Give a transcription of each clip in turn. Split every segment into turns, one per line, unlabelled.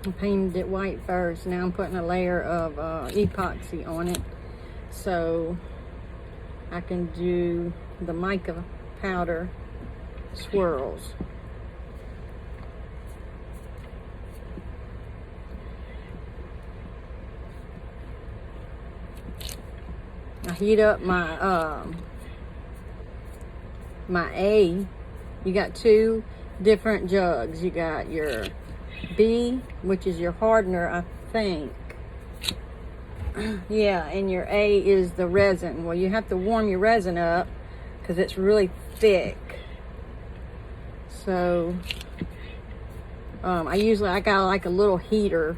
I painted it white first. Now I'm putting a layer of epoxy on it so I can do the mica powder swirls. I heat up my my A. You got two different jugs. You got your B, which is your hardener, I think. Yeah, and your A is the resin. Well, you have to warm your resin up because it's really thick. So I got like a little heater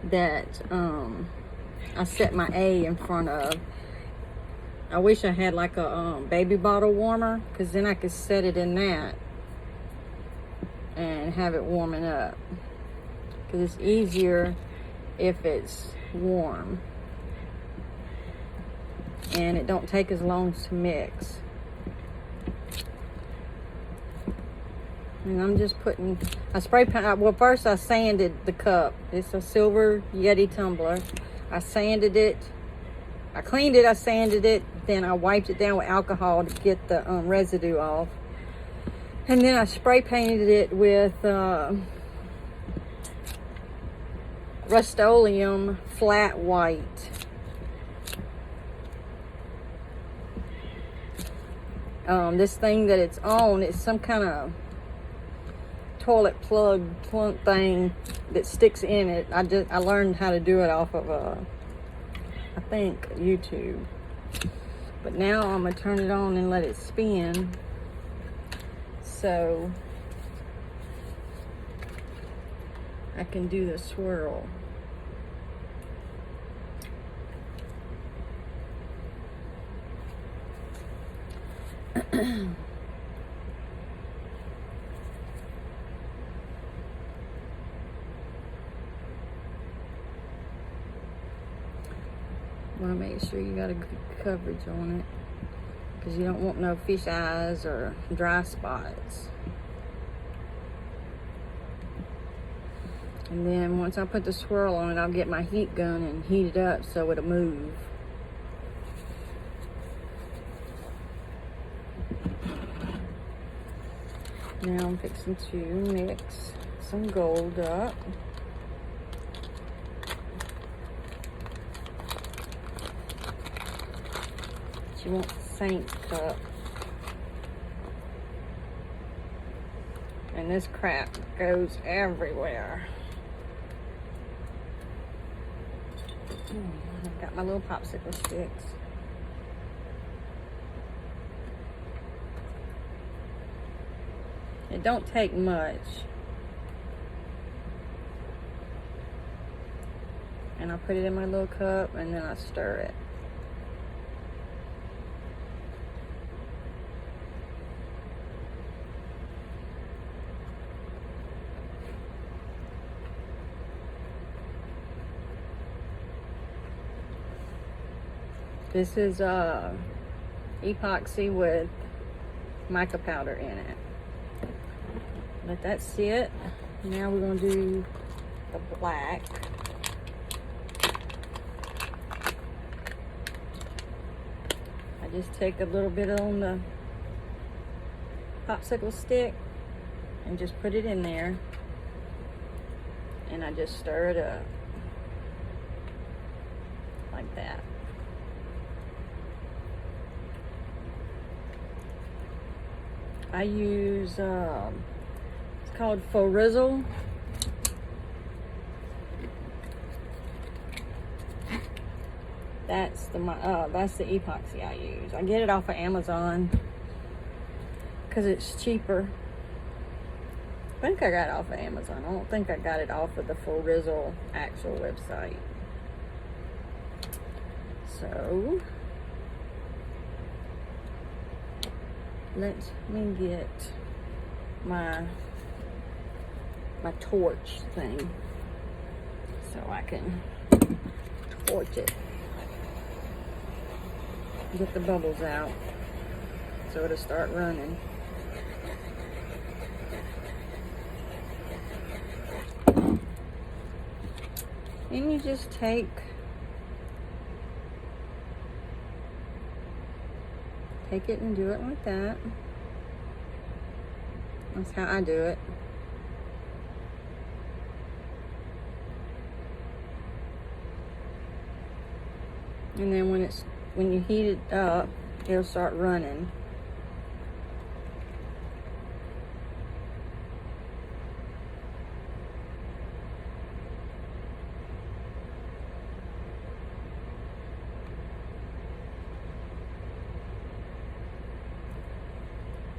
that I set my A in front of. I wish I had like a baby bottle warmer, because then I could set it in that and have it warming up, because it's easier if it's warm and it don't take as long to mix. And I'm just putting, I spray paint, well first I sanded the cup. It's a silver Yeti tumbler. I sanded it, I cleaned it, I sanded it, then I wiped it down with alcohol to get the residue off. And then I spray painted it with Rust-Oleum flat white. This thing that it's on, it's some kind of toilet plug thing that sticks in it. I learned how to do it off of I think YouTube. But now I'm gonna turn it on and let it spin. So I can do the swirl. Want to make sure you got a good coverage on it, because you don't want no fish eyes or dry spots. And then once I put the swirl on it, I'll get my heat gun and heat it up so it'll move. Now I'm fixing to mix some gold up. You want Saint cup. And this crap goes everywhere. I've got my little popsicle sticks. It don't take much. And I put it in my little cup and then I stir it. This is epoxy with mica powder in it. Let that sit. Now we're going to do the black. I just take a little bit on the popsicle stick and just put it in there. And I just stir it up. Like that. I use, it's called Faux Rizzle. That's the epoxy I use. I get it off of Amazon because it's cheaper. I think I got it off of Amazon. I don't think I got it off of the Faux Rizzle actual website. So let me get my torch thing so I can torch it. Get the bubbles out so it'll start running. And you just take it and do it like that. That's how I do it. And then when you heat it up, it'll start running.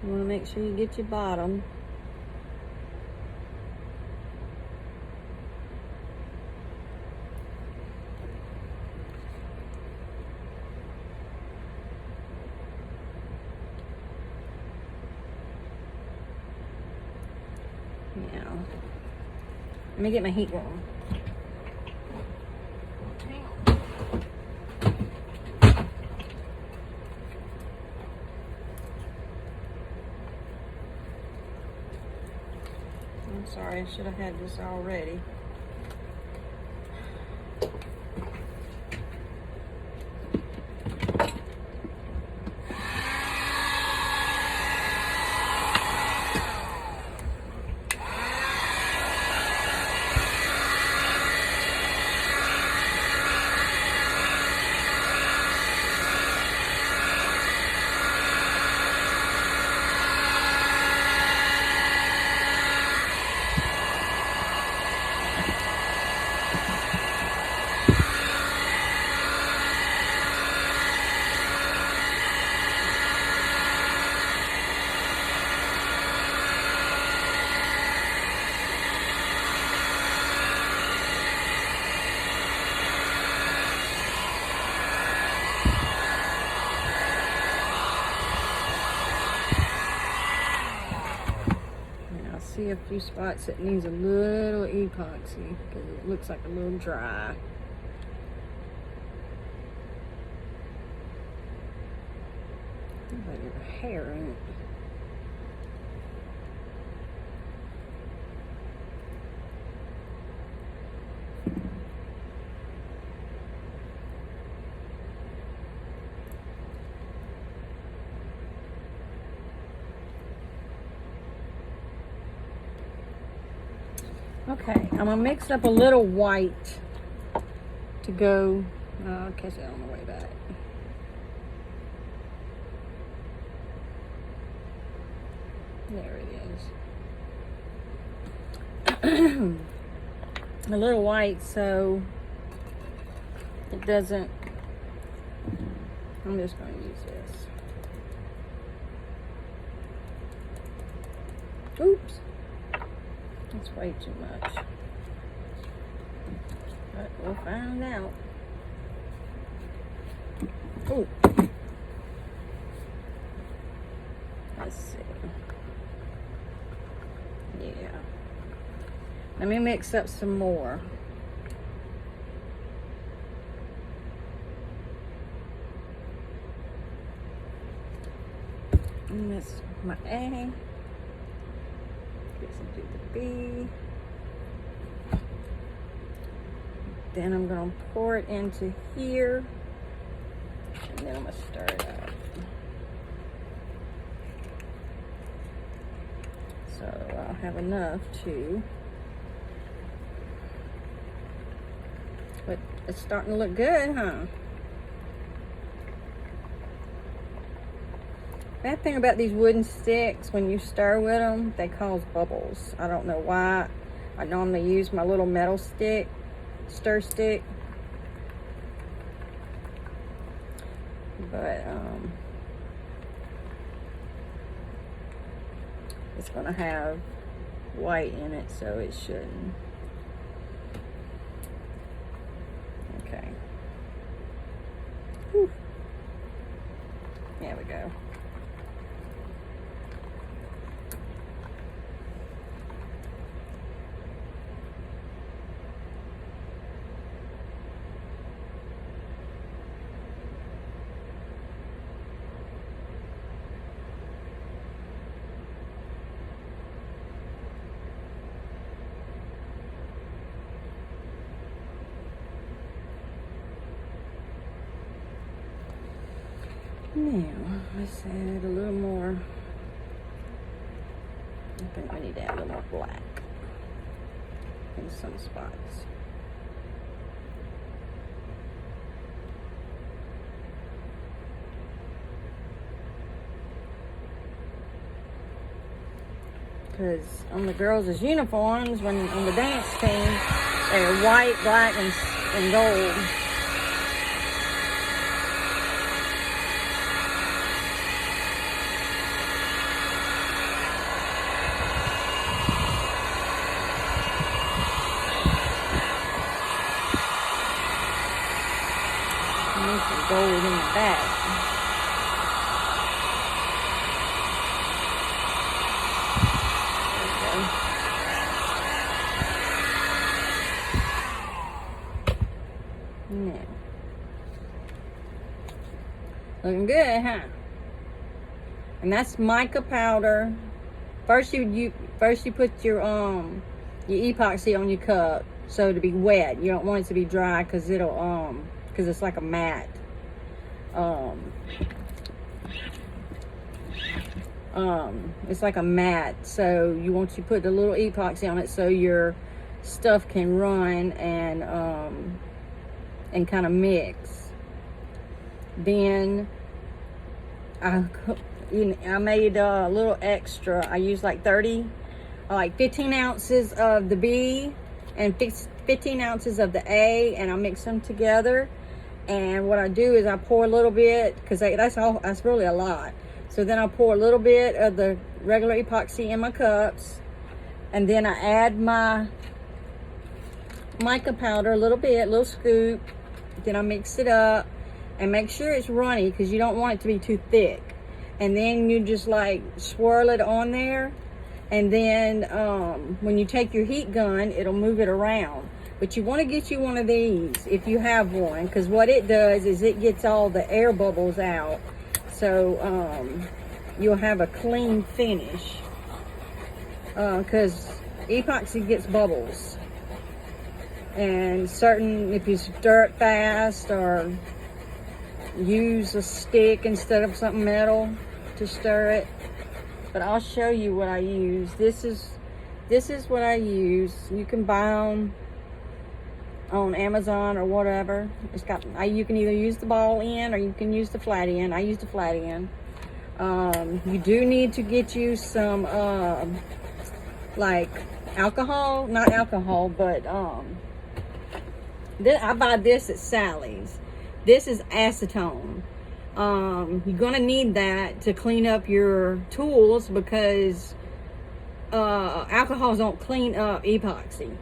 You want to make sure you get your bottom. Now, let me get my heat going. I'm sorry, I should have had this already. See a few spots that needs a little epoxy because it looks like a little dry. Looks like there's hair in it. Okay, I'm gonna mix up a little white to go. I'll catch it on the way back. There it is. A little white so it doesn't. I'm just going to use this. Oops. That's way too much. But we'll find out. Ooh. Let's see. Yeah. Let me mix up some more. And that's my A. Get some to the B. Then I'm going to pour it into here. And then I'm going to stir it up. So I'll have enough to. But it's starting to look good, huh? Bad thing about these wooden sticks, when you stir with them, they cause bubbles. I don't know why. I normally use my little metal stick, stir stick. But it's gonna have white in it, so it shouldn't. Okay. Whew. There we go. Now, let's add a little more. I think we need to add a little more black in some spots. Because on the girls' uniforms, when on the dance team, they're white, black, and gold. Need some gold in the back. Now, looking good, huh? And that's mica powder. First you put your epoxy on your cup so to be wet. You don't want it to be dry because it'll because it's like a matte. It's like a matte, so you want to put a little epoxy on it so your stuff can run and kind of mix. Then I made a little extra. I used like 15 ounces of the B and 15 ounces of the A, and I mix them together. And what I do is I pour a little bit, because that's really a lot. So then I pour a little bit of the regular epoxy in my cups, and then I add my mica powder a little scoop. Then I mix it up and make sure it's runny, because you don't want it to be too thick. And then you just like swirl it on there, and then when you take your heat gun, it'll move it around. But you want to get you one of these if you have one, because what it does is it gets all the air bubbles out, so you'll have a clean finish, because epoxy gets bubbles. And if you stir it fast or use a stick instead of something metal to stir it. But I'll show you what I use. This is what I use. You can buy them on Amazon or whatever. You can either use the ball end or you can use the flat end. I use the flat end. You do need to get you some like alcohol, not alcohol, but I buy this at Sally's. This is acetone. You're gonna need that to clean up your tools, because alcohols don't clean up epoxy.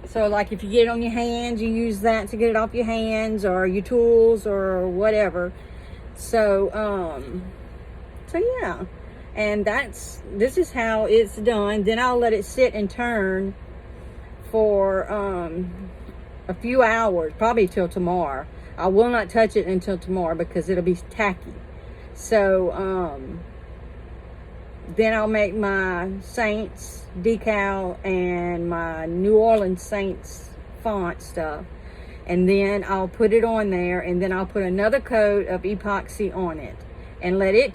So like if you get it on your hands, you use that to get it off your hands or your tools or whatever. So yeah, and this is how it's done. Then I'll let it sit and turn for a few hours, probably till tomorrow. I will not touch it until tomorrow because it'll be tacky. So then I'll make my Saints decal and my New Orleans Saints font stuff, and then I'll put it on there, and then I'll put another coat of epoxy on it and let it